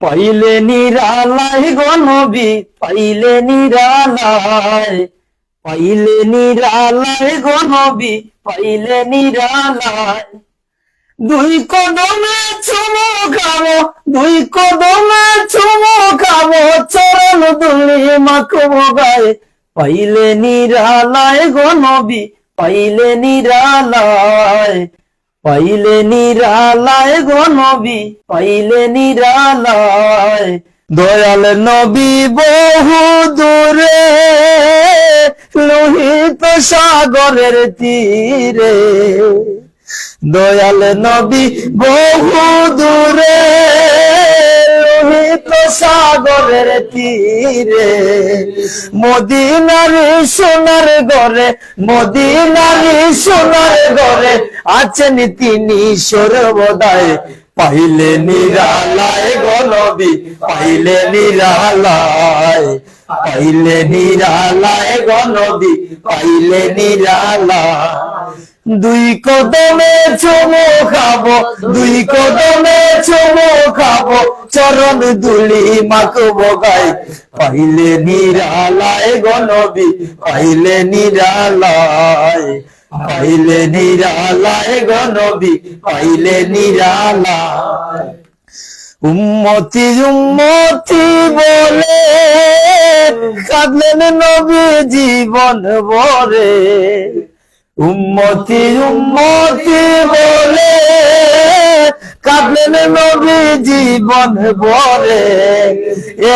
পাইলে নিরালায় গো নবী, পাইলে নিরালায়, পাইলে নিরালায় গো নবী, পাইলে নিরালায়। দুই কদমে চুমু খাবো, দুই কদমে চুমু খাবো, চরণ দুলি মাখবো গায়ে। পাইলে নিরালায় গো নবী, পাইলে নিরালায়, পাইলে নিরালায় গো নবী, পাইলে নিরালায়। দয়াল নবী বহু দূরে, লোহিত সাগরের তীরে। দয়াল নবী বহু দূরে, লোহিত সাগরের তীরে। মদিনার সোনার ঘরে, মদিনার সোনার ঘরে আছেন তিনি সর্বদাই। পাইলে নিরালায় গো নবী, পাইলে নিরালায়, পাইলে নিরালায় গো নবী, পাইলে নিরালায়। দুই কদমে চুমু খাবো, দুই কদমে চুমু খাবো, চরণ দুলি মাখবো গায়ে। পাইলে নিরালায় গো নবী, পাইলে নিরালায়, পাইলে নিরালায় গো নবী, পাইলে নিরালায়। উম্মতি উম্মতি বলে কাঁদলেন নবী জীবন ভরে। উম্মতি উম্মতি বলে কাঁদলেন নবী জীবন ভরে।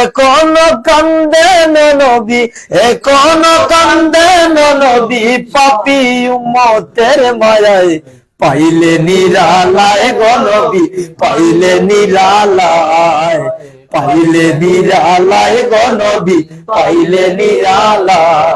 এখনো কান্দেন নবী, এখনো কান্দেন নবী, পাপী উম্মতের মায়ায়। পাইলে নিরালায় গো নবী, পাইলে নিরালায়, পাইলে নিরালায় গো নবী, পাইলে নিরালায়।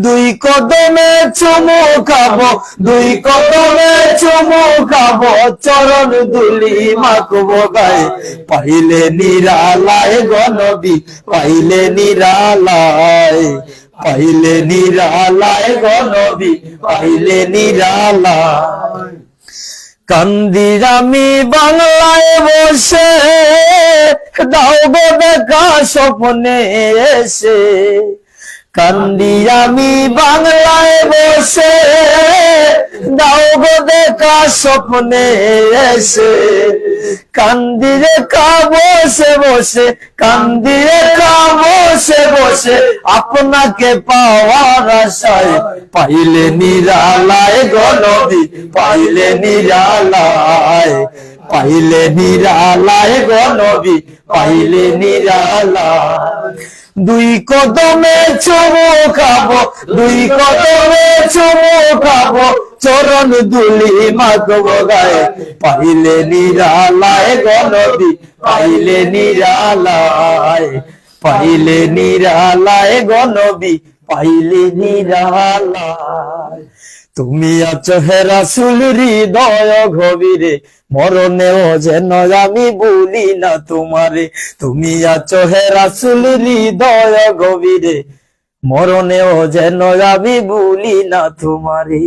দুই কদমে চুমু খাবো, দুই কদমে চুমু খাবো, চরণ দুলি মাখবো গায়ে। পাইলে নিরালায় গো নবী, পাইলে নিরালায়, পাইলে নিরালায় গো নবী, পাইলে নিরালায়। কান্দি আমি বাংলায় বসে, দাও গো দেখা স্বপ্নে এসে। কান্দি আমি বাংলায় বসে, দাও গো দেখা স্বপ্নে এসে। কান্দি রেখা বসে বসে, কান্দি রেখা বসে বসে, আপনাকে পাওয়ার আশায়। পাইলে নিরালায় গো নবী, পাইলে নিরালায়, পাইলে নিরালায় গো নবী, পাইলে নিরালায়। দুই কদমে চুমু খাবো, দুই কদমে চুমু খাবো, চরণ দুলি মাখবো গায়ে। পাইলে নিরালায় গো নবী, পাইলে নিরালায়, পাইলে নিরালায় গো নবী, পাইলে নিরালায়। তুমি আছো হে রাসূল হৃদয় গভীরে, মরণেও যেন আমি ভুলি না তোমারে। তুমি আছো হে রাসূল হৃদয় গভীরে, মরণেও যেন আমি ভুলি না তোমারে।